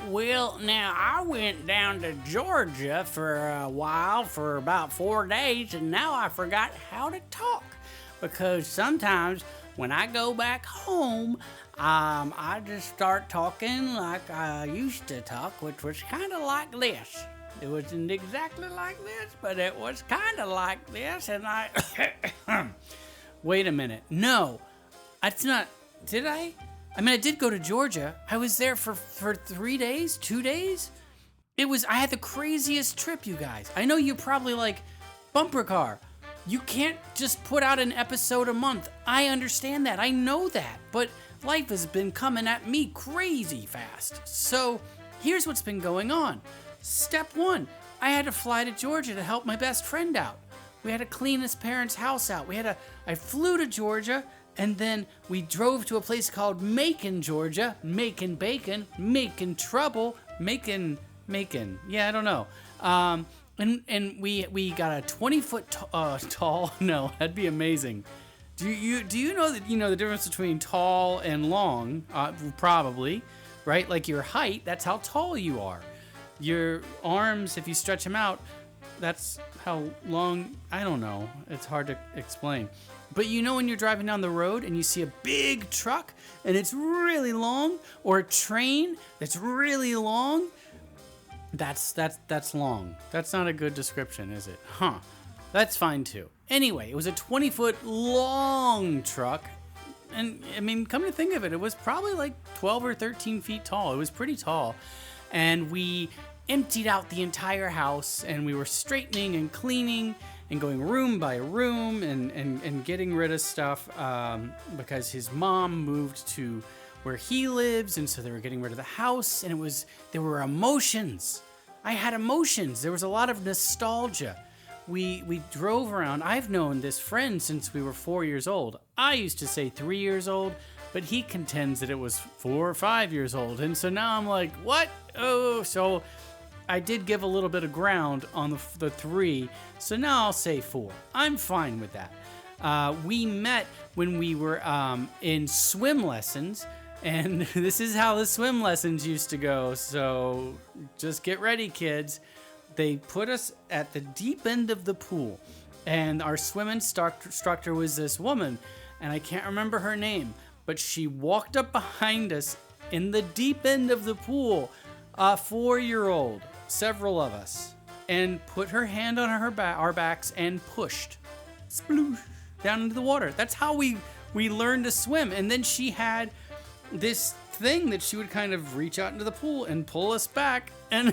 Well, now I went down to Georgia for a while, for about 4 days, and now I forgot how to talk. Because sometimes when I go back home, I just start talking like I used to talk, which was kind of like this. It wasn't exactly like this, but it was kind of like this, and I. Wait a minute. No, that's not. Did I? I mean, I did go to Georgia. I was there for 3 days, 2 days. I had the craziest trip, you guys. I know you're probably like, Bumper Car, you can't just put out an episode a month. I understand that. I know that. But life has been coming at me crazy fast. So here's what's been going on. Step one, I had to fly to Georgia to help my best friend out. We had to clean his parents' house out. I flew to Georgia. And then we drove to a place called Macon, Georgia. Making bacon, making trouble, making. Yeah, I don't know. And we got a 20-foot tall. No, that'd be amazing. Do you know that the difference between tall and long? Probably, right? Like your height, that's how tall you are. Your arms, if you stretch them out, that's how long. I don't know. It's hard to explain. But when you're driving down the road and you see a big truck and it's really long, or a train that's really long, that's long. That's not a good description, is it? Huh. That's fine too. Anyway, it was a 20-foot long truck. And I mean, come to think of it, it was probably like 12 or 13 feet tall. It was pretty tall. And we emptied out the entire house, and we were straightening and cleaning and going room by room and getting rid of stuff because his mom moved to where he lives, and so they were getting rid of the house, and there were emotions. I had emotions. There was a lot of nostalgia. We drove around. I've known this friend since we were 4 years old. I used to say 3 years old, but he contends that it was 4 or 5 years old, and so now I'm like, what? Oh, so I did give a little bit of ground on the 3, so now I'll say 4. I'm fine with that. We met when we were in swim lessons, and this is how the swim lessons used to go, so just get ready, kids. They put us at the deep end of the pool, and our swim instructor was this woman, and I can't remember her name, but she walked up behind us in the deep end of the pool, a 4-year-old, several of us, and put her hand on our backs and pushed, sploosh, down into the water. That's how we learned to swim. And then she had this thing that she would kind of reach out into the pool and pull us back, and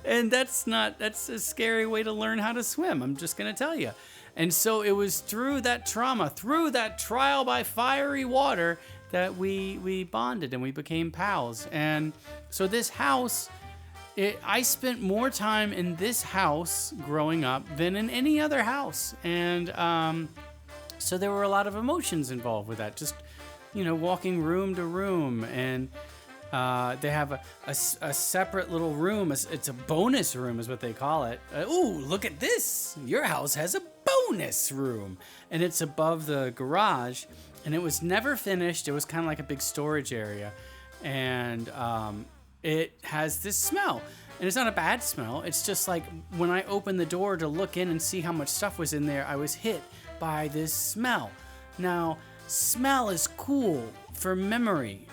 and that's a scary way to learn how to swim, I'm just gonna tell you. And so it was through that trauma, through that trial by fiery water, that we bonded and we became pals. And so this house, I spent more time in this house growing up than in any other house. And so there were a lot of emotions involved with that. Just, walking room to room. And they have a separate little room. It's a bonus room is what they call it. Ooh, look at this. Your house has a bonus room. And it's above the garage. And it was never finished. It was kind of like a big storage area. And it has this smell. And it's not a bad smell. It's just like when I opened the door to look in and see how much stuff was in there, I was hit by this smell. Now, smell is cool for memory.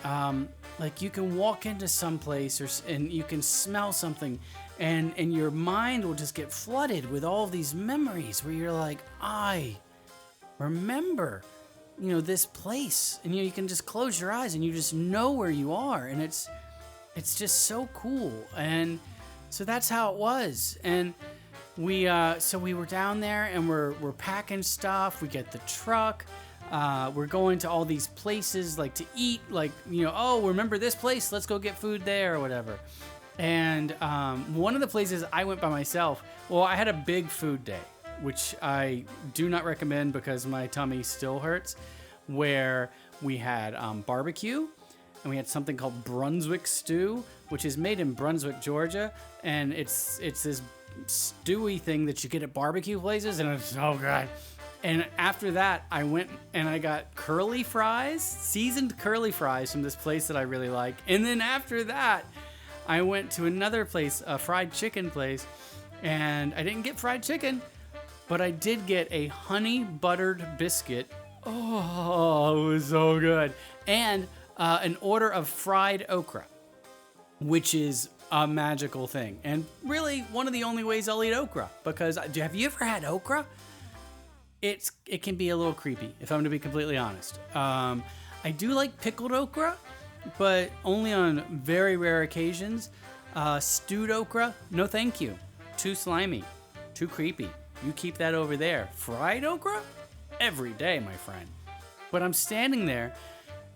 Like you can walk into some place and you can smell something and your mind will just get flooded with all these memories where you're like, I remember, this place. And you can just close your eyes and you just know where you are. And it's just so cool. And so that's how it was. And we were down there and we're packing stuff. We get the truck. We're going to all these places like to eat, like, remember this place? Let's go get food there or whatever. And one of the places I went by myself, I had a big food day, which I do not recommend because my tummy still hurts, where we had barbecue. And we had something called Brunswick stew, which is made in Brunswick, Georgia. And it's this stewy thing that you get at barbecue places. And it's, oh God. And after that, I went and I got curly fries, seasoned curly fries from this place that I really like. And then after that, I went to another place, a fried chicken place, and I didn't get fried chicken, but I did get a honey buttered biscuit. Oh, it was so good. And an order of fried okra, which is a magical thing. And really one of the only ways I'll eat okra, because have you ever had okra? It can be a little creepy, if I'm going to be completely honest. I do like pickled okra, but only on very rare occasions. Stewed okra, no thank you. Too slimy, too creepy. You keep that over there. Fried okra? Every day, my friend. But I'm standing there,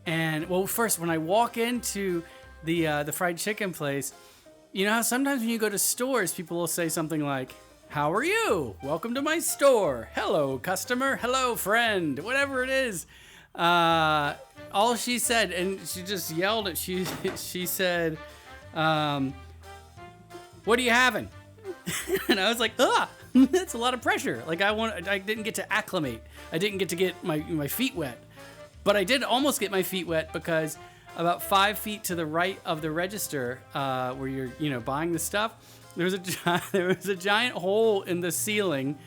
and well, first when I walk into the fried chicken place, you know how sometimes when you go to stores, people will say something like, "How are you? Welcome to my store. Hello, customer. Hello, friend." Whatever it is. All she said, and she just yelled at, she said, "What are you having?" And I was like, that's a lot of pressure. Like I didn't get to acclimate. I didn't get to get my feet wet. But I did almost get my feet wet because about 5 feet to the right of the register, where you're buying the stuff, there was a giant hole in the ceiling,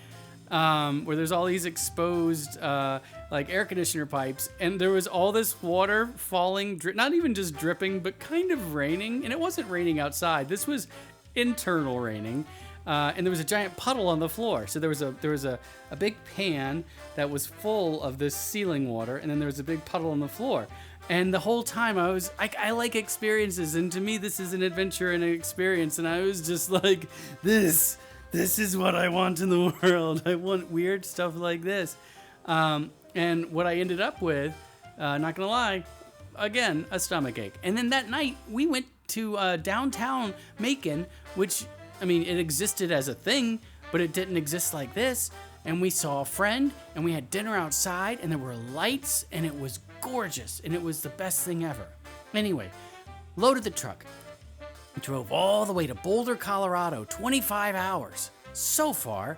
where there's all these exposed like air conditioner pipes, and there was all this water falling, not even just dripping, but kind of raining. And it wasn't raining outside. This was internal raining. And there was a giant puddle on the floor. So there was a big pan that was full of this ceiling water, and then there was a big puddle on the floor. And the whole time I like experiences, and to me this is an adventure and an experience, and I was just like, this is what I want in the world. I want weird stuff like this. And what I ended up with, not gonna lie, again, a stomachache. And then that night we went to downtown Macon, which, I mean, it existed as a thing, but it didn't exist like this. And we saw a friend, and we had dinner outside, and there were lights, and it was gorgeous, and it was the best thing ever. Anyway, loaded the truck, drove all the way to Boulder, Colorado, 25 hours. So far,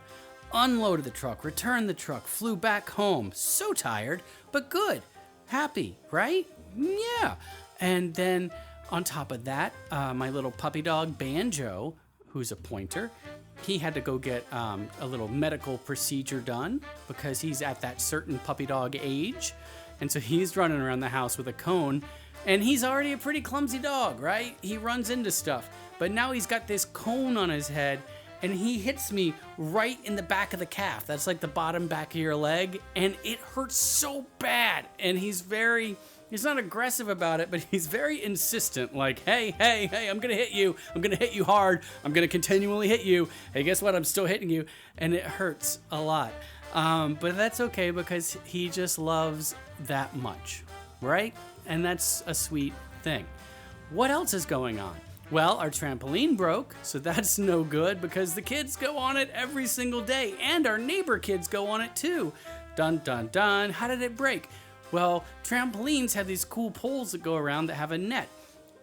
unloaded the truck, returned the truck, flew back home. So tired, but good. Happy, right? Yeah. And then on top of that, my little puppy dog, Banjo, who's a pointer, he had to go get a little medical procedure done because he's at that certain puppy dog age. And so he's running around the house with a cone, and he's already a pretty clumsy dog, right? He runs into stuff. But now he's got this cone on his head, and he hits me right in the back of the calf. That's like the bottom back of your leg, and it hurts so bad. And he's not aggressive about it, but he's very insistent. Like, hey, I'm gonna hit you. I'm gonna hit you hard. I'm gonna continually hit you. Hey, guess what? I'm still hitting you. And it hurts a lot. But that's okay because he just loves that much, right? And that's a sweet thing. What else is going on? Well, our trampoline broke, so that's no good because the kids go on it every single day, and our neighbor kids go on it too. Dun, dun, dun. How did it break? Well, trampolines have these cool poles that go around that have a net.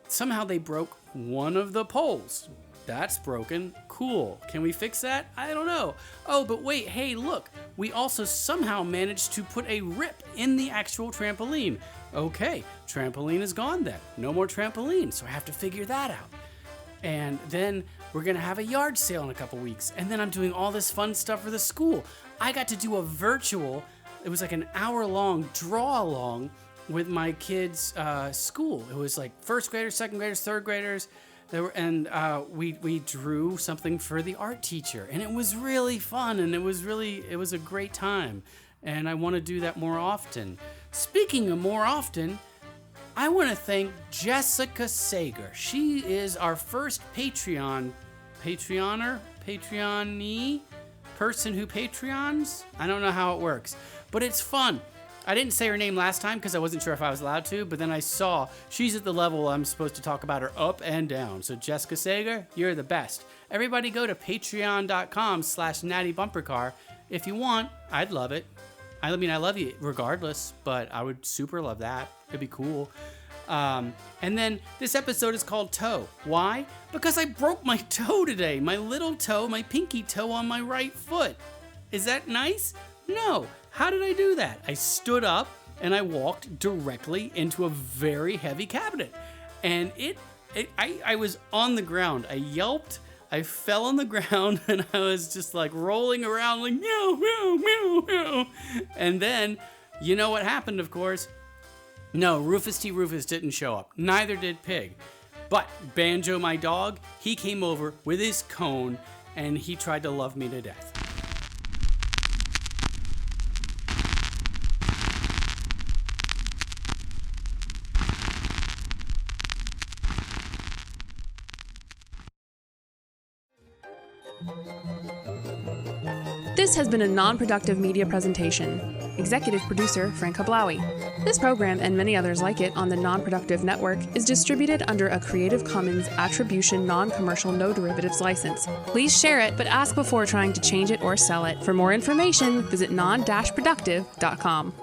Somehow they broke one of the poles. That's broken. Cool. Can we fix that? I don't know. Oh, but wait, hey, look. We also somehow managed to put a rip in the actual trampoline. Okay, trampoline is gone then. No more trampoline, so I have to figure that out. And then we're gonna have a yard sale in a couple weeks. And then I'm doing all this fun stuff for the school. I got to do a virtual, it was like an hour-long draw-along with my kids' school. It was like first graders, second graders, third graders. We drew something for the art teacher, and it was really fun, and it was a great time, and I want to do that more often. Speaking of more often, I want to thank Jessica Sager. She is our first Patreonee, person who Patreons. I don't know how it works, but it's fun. I didn't say her name last time because I wasn't sure if I was allowed to, but then I saw she's at the level I'm supposed to talk about her up and down. So Jessica Sager, you're the best. Everybody go to patreon.com/nattybumpercar. If you want, I'd love it. I mean, I love you regardless, but I would super love that. It'd be cool. And then this episode is called Toe. Why? Because I broke my toe today. My little toe, my pinky toe on my right foot. Is that nice? No. How did I do that? I stood up and I walked directly into a very heavy cabinet. And I was on the ground. I yelped, I fell on the ground, and I was just like rolling around like meow, meow, meow, meow. And then, you know what happened, of course? No, Rufus T. Rufus didn't show up. Neither did Pig. But Banjo, my dog, he came over with his cone and he tried to love me to death. This has been a non-productive media presentation. Executive producer, Frank Hablawi. This program and many others like it on the Non-Productive Network is distributed under a Creative Commons Attribution Non-Commercial No Derivatives license. Please share it, but ask before trying to change it or sell it. For more information, visit non-productive.com.